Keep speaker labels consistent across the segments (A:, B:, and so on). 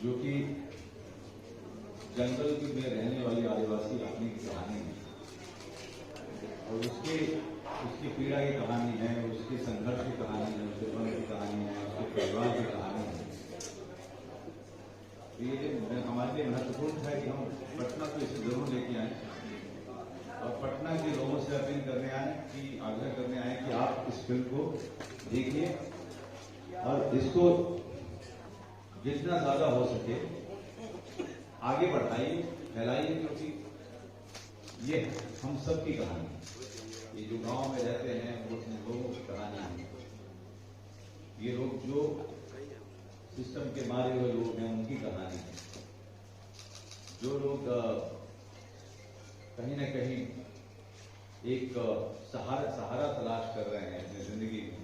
A: जो कि जंगल में रहने वाली आदिवासी आदमी की कहानी है और उसकी पीड़ा की कहानी है, उसके संघर्ष की कहानी है, उसके मन की कहानी है, उसके परिवार की कहानी है। ये हमारे लिए महत्वपूर्ण है कि हम पटना को इसे जरूर लेके आए और पटना के लोगों से अपील करने आए कि आग्रह करने आए कि आप इस फिल्म को देखिए और इसको जितना ज्यादा हो सके आगे बढ़ाइए, फैलाइए, क्योंकि ये हम सब की कहानी है। ये जो गांव में रहते हैं वो लोगों की कहानी है। ये लोग जो सिस्टम के मारे हुए लोग हैं उनकी कहानी है। जो लोग कहीं न कहीं एक सहारा तलाश कर रहे हैं अपनी जिंदगी में,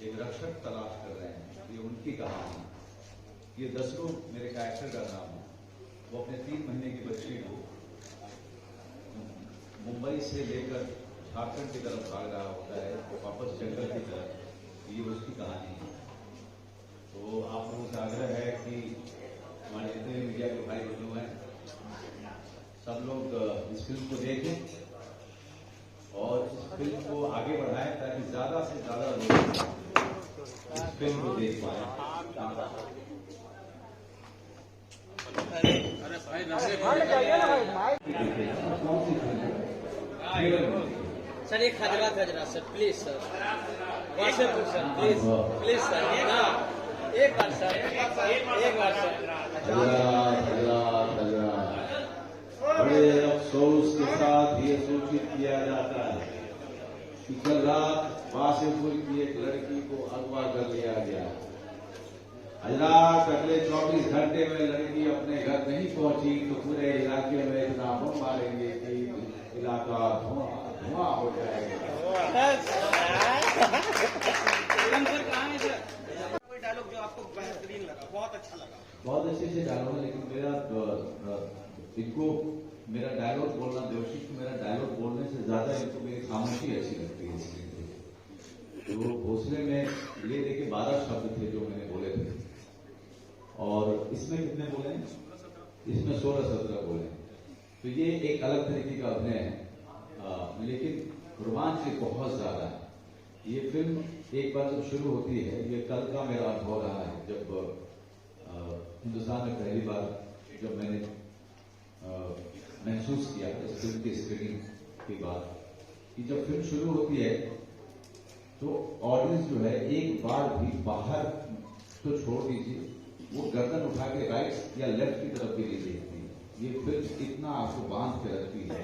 A: एक रक्षक तलाश कर रहे हैं, ये उनकी कहानी है। ये दसरू मेरे कैरेक्टर का नाम है। वो अपने 3 महीने की बच्ची को मुंबई से लेकर झारखंड की तरफ भाग रहा होता है, वापस जंगल की तरफ। ये उसकी कहानी है। तो आप लोगों से आग्रह है कि हमारे जितने भी मीडिया के भाई बंधु हैं सब लोग इस फिल्म को देखें और इस फिल्म को आगे बढ़ाएं ताकि ज्यादा से ज्यादा लोग इस फिल्म को देख पाए।
B: सर एक खजरा sir please sir, Wasseypur sir please please sir, एक बार सर, एक बार सर।
A: बड़े अफसोस के साथ ये सूचित किया जाता है कि कल रात वासेपुर की एक लड़की को अगवा कर लिया गया। आज अगले 24 घंटे में लड़की अपने घर नहीं पहुंची तो पूरे इलाके में इतना बम मारेंगे कि इलाका धुआं हो जाएगा।
B: कोई डायलॉग जो आपको बेहतरीन लगा, बहुत अच्छा लगा?
A: बहुत अच्छे से डायलॉग है, लेकिन मेरा डायलॉग बोलना, देवशी को मेरा डायलॉग बोलने से ज्यादा इनको मेरी खामोशी अच्छी लगती है। इसलिए तो भोसले में ये देखिए 12 शब्द थे जो मैंने बोले थे और इसमें कितने बोले हैं? इसमें 16-17 बोले। तो ये एक अलग तरीके का अभिनय है, लेकिन रोमांच बहुत ज्यादा है। ये फिल्म एक बार जब शुरू होती है, ये कल का मेरा अनुभव रहा है जब हिंदुस्तान में पहली बार जब मैंने महसूस किया इस फिल्म की स्क्रीनिंग के बाद कि जब फिल्म शुरू होती है तो ऑडियंस जो है एक बार भी बाहर तो छोड़ दीजिए, वो गर्दन उठा के राइट या लेफ्ट की तरफ भी नहीं देखती। ये फिल्म इतना आपको बांध के रखती है।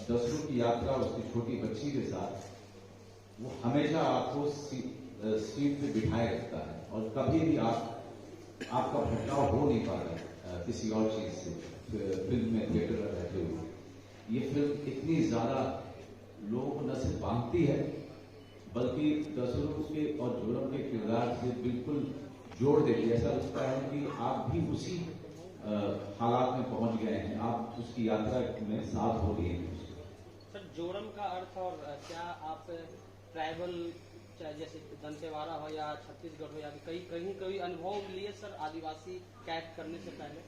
A: दसरू की यात्रा उसकी छोटी बच्ची के साथ वो हमेशा आपको सीट पे बिठाए रखता है और कभी भी आपका भटकाव हो नहीं पाता किसी और चीज से फिल्म में, थिएटर में रहते हुए। ये फिल्म इतनी ज्यादा लोगों को न सिर्फ बांधती है बल्कि दसरू के और जोरम के किरदार से बिल्कुल जोड़ देती है। ऐसा लगता है कि आप भी उसी हालात में पहुंच गए हैं, आप उसकी यात्रा में साथ हो रही हैं।
B: सर जोरम का अर्थ और क्या आप ट्राइबल चाहे जैसे दंतेवाड़ा हो या छत्तीसगढ़ हो या कहीं अनुभव लिए सर आदिवासी कैट करने से पहले?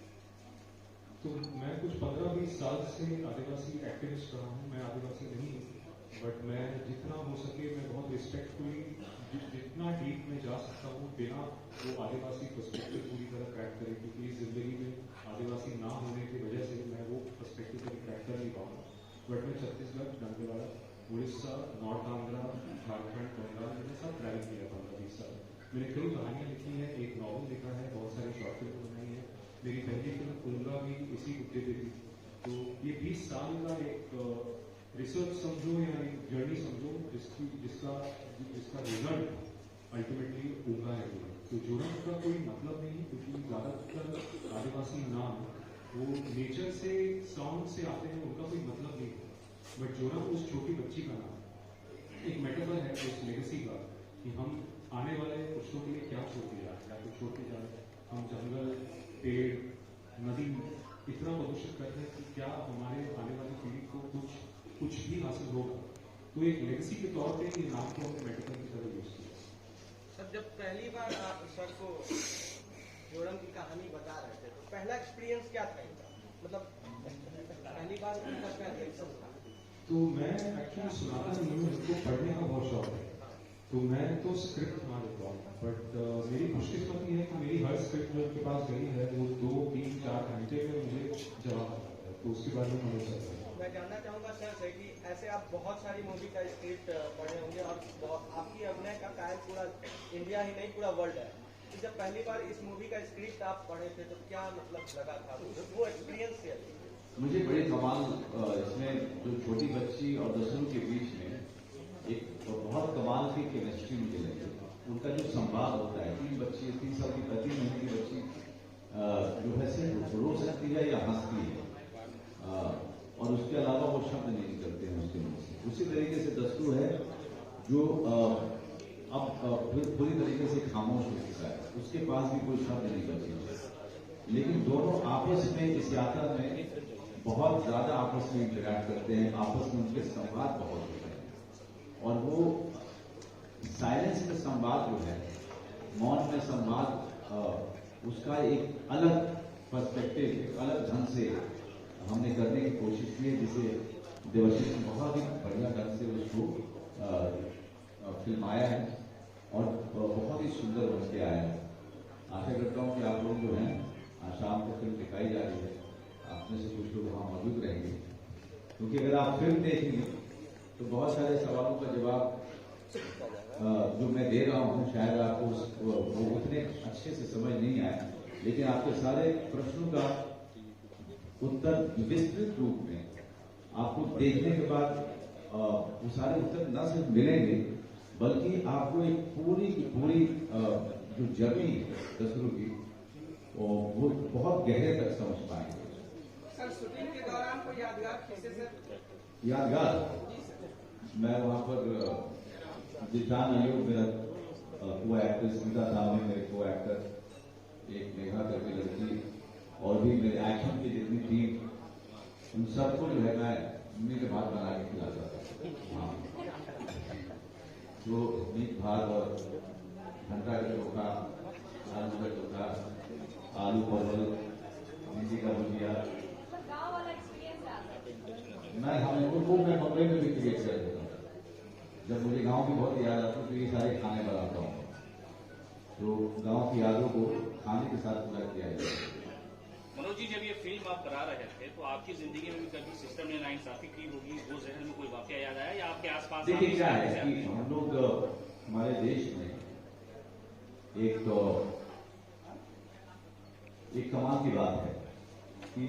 C: तो मैं कुछ 15-20 साल से आदिवासी एक्टिविस्ट रहा हूँ। मैं आदिवासी नहीं हूँ, बट मैं जितना हो सके मैं बहुत रिस्पेक्टफुली जितना डीप में जा सकता हूँ बिना वो आदिवासी पर्सपेक्टिव पूरी तरह क्रैक करे, क्योंकि इस जिंदगी में आदिवासी ना होने की वजह से मैं वो पर्सपेक्टिव कभी क्रैक कर नहीं पाऊंगा। बट मैं छत्तीसगढ़, दंतेवाड़ा, उड़ीसा, नॉर्थ आंध्रा, झारखंड, बंगाल, मैंने सब ट्रैवल किया 15-20 साल। मैंने कई कहानियां लिखी हैं, एक नॉवल लिखा है, बहुत सारी शॉर्ट फिल्म बनाई है। मेरी पहली फिल्म कुंगा भी इसी मुद्दे पे थी। तो ये 20 साल का एक रिसर्च समझो या एक जर्नी समझो जिसका रिजल्ट अल्टीमेटली उंगा है। तो जोरम का कोई मतलब नहीं, क्योंकि ज्यादातर आदिवासी नाम वो नेचर से, साउंड से आते हैं, उनका कोई मतलब नहीं है। बट जोरम उस छोटी बच्ची का नाम एक मेटाफर है उस लेगेसी का कि हम आने वाले पुरुषों के लिए क्या छोड़ के जा रहे हैं, या छोड़ के जा रहे हैं। हम जंगल, पेड़, नदी इतना प्रदूषित करते हैं कि क्या हमारे आने वाली पीढ़ी को कुछ भी हासिल होगा। तो एक लेगेसी के तौर पे ये नाम को हमने मेटाफर की तरह यूज किया।
B: सर जब पहली बार आप सर को
D: जोड़म की कहानी बता रहे थे, तो पहला एक्सपीरियंस क्या था इनका, मतलब पहली बार उनका क्या रिएक्शन था?
C: तो मैं एक्चुअली सुनाता नहीं हूँ, मुझको पढ़ने का बहुत शौक है, तो मैं तो स्क्रिप्ट सुना देता हूँ, बट मेरी खुशकिस्मती है कि मेरी हर स्क्रिप्ट जो उनके पास गई है वो 2, 3, 4 घंटे में मुझे जवाब आ जाता है, तो उसके बारे में मुझे सकता है।
D: मैं जानना चाहूंगा सर से कि ऐसे आप बहुत सारी मूवी का स्क्रिप्ट पढ़े होंगे और आपकी अभिनय का कार्य पूरा इंडिया ही नहीं पूरा वर्ल्ड है, तो जब पहली बार इस मूवी का स्क्रिप्ट आप पढ़े थे तो क्या मतलब लगा था, वो एक्सपीरियंस शेयर कीजिए।
A: मुझे बड़े कमाल इसमें जो छोटी बच्ची और दसरों के बीच में एक बहुत कमाल की केमिस्ट्री मुझे लगी। उनका जो संवाद होता है, 3 साल की 3 महीने की बच्ची जो है सिर्फ रो सकती है या हंसती है, और उसके अलावा वो शब्द नहीं निकलते हैं उसके मुंह से। उसी तरीके से दसरू है जो अब पूरी तरीके से खामोश हो चुका है, उसके पास भी कोई शब्द नहीं बचे, लेकिन दोनों आपस में इस यात्रा में बहुत ज्यादा आपस में इंटरैक्ट करते हैं, आपस में उनके संवाद बहुत होते हैं, और वो साइलेंस में संवाद जो है, मौन में संवाद, उसका एक अलग पर्सपेक्टिव, एक अलग ढंग से हमने करने की कोशिश की है, जिसे देवाशीष ने बहुत ही बढ़िया ढंग से उसको फिल्माया है और बहुत ही सुंदर बन के आया है। आशा करता हूँ कि आप लोग जो हैं, शाम को फिल्म दिखाई जा रही है, आप में से कुछ लोग वहाँ मौजूद रहेंगे, क्योंकि अगर आप फिल्म देखेंगे तो बहुत सारे सवालों का जवाब जो मैं दे रहा हूँ शायद आपको वो उतने अच्छे से समझ नहीं आए, लेकिन आपके सारे प्रश्नों का उत्तर विस्तृत रूप में आपको देखने के बाद वो सारे उत्तर न सिर्फ मिलेंगे, बल्कि आपको एक पूरी की पूरी जो जर्नी है दसरू की, वो बहुत गहरे तक समझ पाएंगे।
D: सर शूटिंग के दौरान कोई यादगार किस्से से?
A: यादगार, मैं वहां पर जिशान अयूब मेरा को एक्टर, स्मिता सामने मेरे को एक्टर, एक मेघा करके लड़की, और भी मेरे एक्शन की जितनी टीम, उन सबको जो है मैं उन्हीं के भात बना के खिलाता था। हाँ, जो मीट भात और घंटा का चोखा, आलू का चोखा, आलू परवल, भिंडी का भुजिया, मैं मैं कमरे में भी क्रिएट कर देता हूँ। जब मुझे गांव की बहुत याद आती है तो ये सारे खाने बनाता हूँ, तो गांव की यादों को खाने के साथ पूरा किया जाता है।
E: मनोज जी, जब ये फिल्म आप करा रहे थे तो आपकी जिंदगी में भी कभी सिस्टम ने नाइंसाफी की होगी, वो जहन में कोई वाकया याद आया या आपके आसपास?
A: देखिए क्या है कि हम लोग हमारे देश में एक कमाल की बात है कि